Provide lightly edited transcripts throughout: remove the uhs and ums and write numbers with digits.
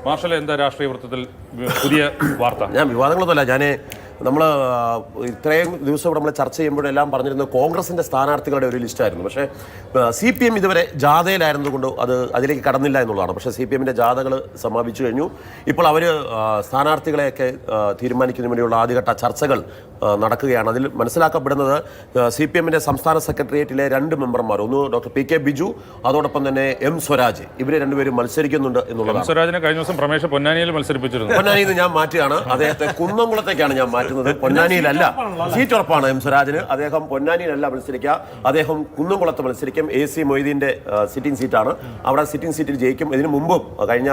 Marshal എന്താ രാഷ്ട്രീയ വൃത്തത്തിൽ പുതിയ വാർത്ത? ഞാൻ വിവാദങ്ങളൊന്നുമല്ല, നമ്മൾ ഇത്രയും ദിവസം ഇവിടെ നമ്മൾ ചർച്ച ചെയ്യുമ്പോഴെല്ലാം പറഞ്ഞിരുന്നത് കോൺഗ്രസിൻ്റെ സ്ഥാനാർത്ഥികളുടെ ഒരു ലിസ്റ്റായിരുന്നു. പക്ഷേ CPM ഇതുവരെ ജാഥയിലായിരുന്നതുകൊണ്ട് അതിലേക്ക് കടന്നില്ല എന്നുള്ളതാണ്. പക്ഷേ CPMൻ്റെ ജാഥകൾ സമാപിച്ചു കഴിഞ്ഞു. ഇപ്പോൾ അവർ സ്ഥാനാർത്ഥികളെയൊക്കെ തീരുമാനിക്കുന്നതിന് വേണ്ടിയുള്ള ആദ്യഘട്ട ചർച്ചകൾ നടക്കുകയാണ്. അതിൽ മനസ്സിലാക്കപ്പെടുന്നത് CPMൻ്റെ സംസ്ഥാന സെക്രട്ടേറിയറ്റിലെ 2 മെമ്പർമാർ, ഒന്ന് ഡോക്ടർ PK ബിജു, അതോടൊപ്പം തന്നെ M സ്വരാജ്, ഇവർ രണ്ടുപേരും മത്സരിക്കുന്നുണ്ട് എന്നുള്ളതാണ്. സ്വരാജിനെ കഴിഞ്ഞ ദിവസം പ്രമേശ് പൊന്നാനിയിൽ മത്സരിപ്പിച്ചിരുന്നു. പൊന്നാനിയിൽ നിന്ന് ഞാൻ മാറ്റുകയാണ്, അദ്ദേഹത്തെ കുന്നംകുളത്തേക്കാണ് ഞാൻ മാറ്റുന്നത്. പൊന്നാനിയിലല്ല, സീറ്റ് ഉറപ്പാണ് M സ്വരാജിന്. അദ്ദേഹം പൊന്നാനിയിലല്ല മത്സരിക്കുക, അദ്ദേഹം കുന്നംകുളത്ത് മത്സരിക്കും. AC മൊയ്തീൻ്റെ സിറ്റിംഗ് സീറ്റാണ്. അവിടെ സിറ്റിംഗ് സീറ്റിൽ ജയിക്കും. ഇതിനു മുമ്പും കഴിഞ്ഞ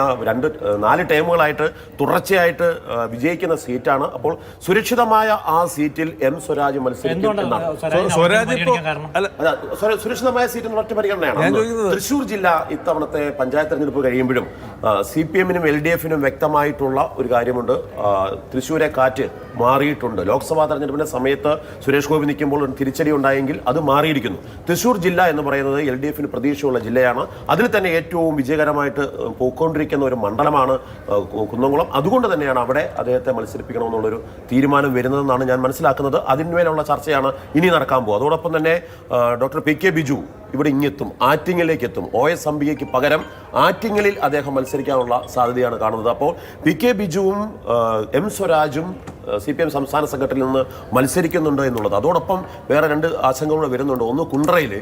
4 ടേമുകളായിട്ട് തുടർച്ചയായിട്ട് വിജയിക്കുന്ന സീറ്റാണ്. അപ്പോൾ സുരക്ഷിതമായ ആ സീറ്റിൽ M സ്വരാജ് മത്സരിക്കും എന്നാണ്. സുരക്ഷിതമായ സീറ്റ് എന്ന ഒറ്റ പരിഗണനയാണ്. തൃശ്ശൂർ ജില്ല ഇത്തവണത്തെ പഞ്ചായത്ത് തെരഞ്ഞെടുപ്പ് കഴിയുമ്പോഴും CPMനും LDFനും വ്യക്തമായിട്ടുള്ള ഒരു കാര്യമുണ്ട്. തൃശ്ശൂരെ കാറ്റ് മാറിയിട്ടുണ്ട്. ലോക്സഭാ തെരഞ്ഞെടുപ്പിന്റെ സമയത്ത് സുരേഷ് ഗോപി നിൽക്കുമ്പോൾ ഒരു തിരിച്ചടി ഉണ്ടായെങ്കിൽ അത് മാറിയിരിക്കുന്നു. തൃശ്ശൂർ ജില്ല എന്ന് പറയുന്നത് LDFന് പ്രതീക്ഷയുള്ള ജില്ലയാണ്. അതിൽ തന്നെ ഏറ്റവും വിജയകരമായിട്ട് പോയിക്കൊണ്ടിരിക്കുന്ന ഒരു മണ്ഡലമാണ് കുന്നംകുളം. അതുകൊണ്ട് തന്നെയാണ് അവിടെ അദ്ദേഹത്തെ മത്സരിപ്പിക്കണമെന്നുള്ളൊരു തീരുമാനം വരുന്നതെന്നാണ് ഞാൻ മനസ്സിലാക്കുന്നത്. അതിന്മേലുള്ള ചർച്ചയാണ് ഇനി നടക്കാൻ പോകുക. അതോടൊപ്പം തന്നെ ഡോക്ടർ PK ബിജു ഇവിടെ ഇങ്ങെത്തും, ആറ്റിങ്ങലിലേക്ക് എത്തും. OS അംബികയ്ക്ക് പകരം ആറ്റിങ്ങലിൽ അദ്ദേഹം മത്സരിക്കാനുള്ള സാധ്യതയാണ് കാണുന്നത്. അപ്പോൾ PK ബിജുവും M സ്വരാജും CPM സംസ്ഥാന സെക്രട്ടറിയിൽ നിന്ന് മത്സരിക്കുന്നുണ്ട് എന്നുള്ളത്. അതോടൊപ്പം വേറെ 2 ആശങ്കകൾ വരുന്നുണ്ട്. ഒന്ന്, കുണ്ട്രയിൽ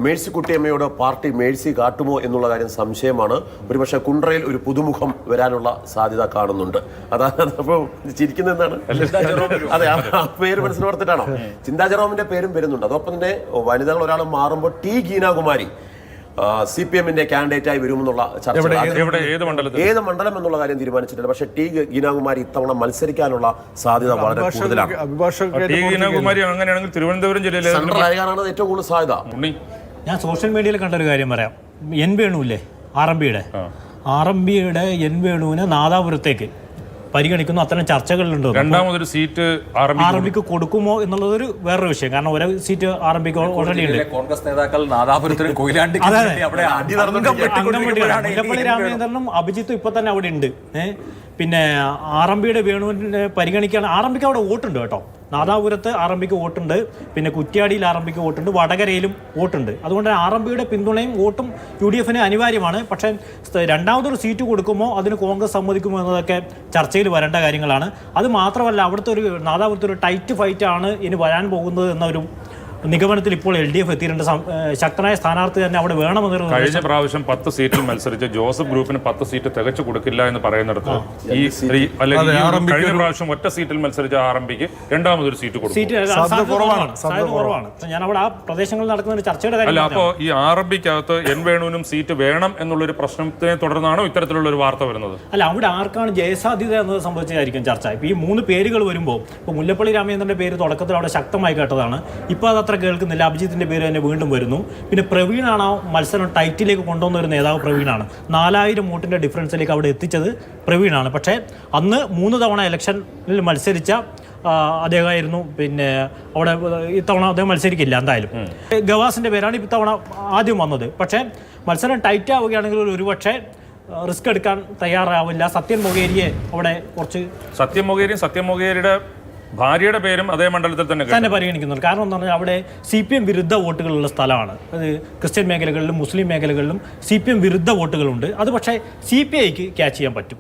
മേഴ്സിക്കുട്ടിയമ്മയോട് പാർട്ടി മേഴ്സി കാട്ടുമോ എന്നുള്ള കാര്യം സംശയമാണ്. ഒരുപക്ഷെ കുണ്ട്രയിൽ ഒരു പുതുമുഖം വരാനുള്ള സാധ്യത കാണുന്നുണ്ട്. അതാണ് അപ്പോൾ ചിരിക്കുന്ന എന്താണ്? അതെ, ആ പേര് മനസ്സിലോർത്തിട്ടാണോ? ചിന്താ ജെറോമിന്റെ പേരും വരുന്നുണ്ട്. അതോടൊപ്പം തന്നെ വനിതകൾ ഒരാൾ മാറുമ്പോൾ T ഗീനാകുമാരി CPMന്റെ കാൻഡിഡേറ്റായി വരുമെന്നുള്ള ചർച്ച. ഏത് മണ്ഡലം എന്നുള്ള കാര്യം തീരുമാനിച്ചിട്ടില്ല. പക്ഷേ T ഗീനാകുമാരി ഇത്തവണ മത്സരിക്കാനുള്ള സാധ്യത വളരെ കൂടുതലാണ്. തിരുവനന്തപുരം ജില്ലയിലെ സെൻട്രലാകാനാണ് ഏറ്റവും കൂടുതൽ സാധ്യത. ഞാൻ സോഷ്യൽ മീഡിയയിൽ കണ്ടൊരു കാര്യം പറയാം. N വേണുവില്ലേ, RMBയുടെ N വേണുവിനെ നാദാപുരത്തേക്ക് പരിഗണിക്കുന്നു. അത്തരം ചർച്ചകളിലുണ്ടോ? രണ്ടാമതൊരു സീറ്റ് RMBക്ക് കൊടുക്കുമോ എന്നുള്ളതൊരു വേറൊരു വിഷയം. കാരണം ഒരു സീറ്റ് RMBക്ക് ഓൾറെഡി ഉണ്ട്. കോൺഗ്രസ് നേതാക്കൾ നാദാപുരത്തിന് മുല്ലപ്പള്ളി രാമചന്ദ്രനും അഭിജിത്തും ഇപ്പൊ തന്നെ അവിടെ ഉണ്ട്. പിന്നെ RMBയുടെ വേണുവിനെ പരിഗണിക്കുകയാണ്. RMBക്ക് അവിടെ വോട്ടുണ്ട് കേട്ടോ. നാദാപുരത്ത് RMBക്ക് വോട്ടുണ്ട്, പിന്നെ കുറ്റ്യാടിയിൽ RMBക്ക് വോട്ടുണ്ട്, വടകരയിലും വോട്ടുണ്ട്. അതുകൊണ്ട് RMBയുടെ പിന്തുണയും വോട്ടും UDFന് അനിവാര്യമാണ്. പക്ഷേ രണ്ടാമതൊരു സീറ്റ് കൊടുക്കുമോ അതിന് കോൺഗ്രസ് സമ്മതിക്കുമോ എന്നതൊക്കെ ചർച്ചയിൽ വരേണ്ട കാര്യങ്ങളാണ്. അത് മാത്രമല്ല, അവിടുത്തെ ഒരു നാദാപുരത്ത് ഒരു ടൈറ്റ് ഫൈറ്റാണ് ഇനി വരാൻ പോകുന്നത് എന്നൊരു നിഗമനത്തിൽ ഇപ്പോൾ LDF എത്തിയിട്ടുണ്ട്. ശക്തനായ സ്ഥാനാർത്ഥി തന്നെ അവിടെ വേണമെന്നൊരു കഴിഞ്ഞ പ്രാവശ്യം 10 സീറ്റിൽ മത്സരിച്ച് ജോസഫ് ഗ്രൂപ്പിന് 10 സീറ്റ് തികച്ചു കൊടുക്കില്ല എന്ന് പറയുന്നിടത്ത് കഴിഞ്ഞ പ്രാവശ്യം ഒറ്റ സീറ്റിൽ മത്സരിച്ച RMBക്ക് രണ്ടാമതൊരു സീറ്റ് കൊടുക്കും. കുറവാണ്. ഞാൻ അവിടെ ആ പ്രദേശങ്ങളിൽ നടക്കുന്ന ചർച്ചയുടെ കാര്യം. അപ്പോൾ ഈ RMBക്കകത്ത് N വേണുവിനും സീറ്റ് വേണം എന്നുള്ളൊരു പ്രശ്നത്തിനെ തുടർന്നാണോ ഇത്തരത്തിലുള്ള ഒരു വാർത്ത വരുന്നത്? അല്ല, അവിടെ ആർക്കാണ് ജയസാധ്യത എന്നത് സംബന്ധിച്ചായിരിക്കും ചർച്ച. ഇപ്പോൾ ഈ 3 പേരുകൾ വരുമ്പോൾ ഇപ്പോൾ മുല്ലപ്പള്ളി രാമചന്ദ്രന്റെ പേര് തുടക്കത്തിൽ അവിടെ ശക്തമായി കേട്ടതാണ്. ഇപ്പോൾ അത്ര കേൾക്കുന്നില്ല. അഭിജിത്തിന്റെ പേര് തന്നെ വീണ്ടും വരുന്നു. പിന്നെ പ്രവീണാണ് ആ മത്സരം ടൈറ്റിലേക്ക് കൊണ്ടുവന്ന ഒരു നേതാവ്. പ്രവീണാണ് 4000 വോട്ടിന്റെ ഡിഫറൻസിലേക്ക് അവിടെ എത്തിച്ചത് പ്രവീണാണ്. പക്ഷേ അന്ന് 3 തവണ ഇലക്ഷനിൽ മത്സരിച്ച അദ്ദേഹമായിരുന്നു. പിന്നെ അവിടെ ഇത്തവണ അദ്ദേഹം മത്സരിക്കില്ല എന്തായാലും. ഗവാസിന്റെ പേരാണ് ഇത്തവണ ആദ്യം വന്നത്. പക്ഷേ മത്സരം ടൈറ്റ് ആവുകയാണെങ്കിൽ ഒരുപക്ഷെ റിസ്ക് എടുക്കാൻ തയ്യാറാവില്ല. സത്യൻ മൊകേരിയെ അവിടെ കുറച്ച് സത്യൻ മൊകേരിയുടെ ഭാര്യയുടെ പേരും അതേ മണ്ഡലത്തിൽ തന്നെ പരിഗണിക്കുന്നുണ്ട്. കാരണം എന്ന് പറഞ്ഞാൽ അവിടെ CPM വിരുദ്ധ വോട്ടുകളുള്ള സ്ഥലമാണ്. അത് ക്രിസ്ത്യൻ മേഖലകളിലും മുസ്ലിം മേഖലകളിലും CPM വിരുദ്ധ വോട്ടുകളുണ്ട്. അത് പക്ഷേ CPIക്ക് ക്യാച്ച് ചെയ്യാൻ പറ്റും.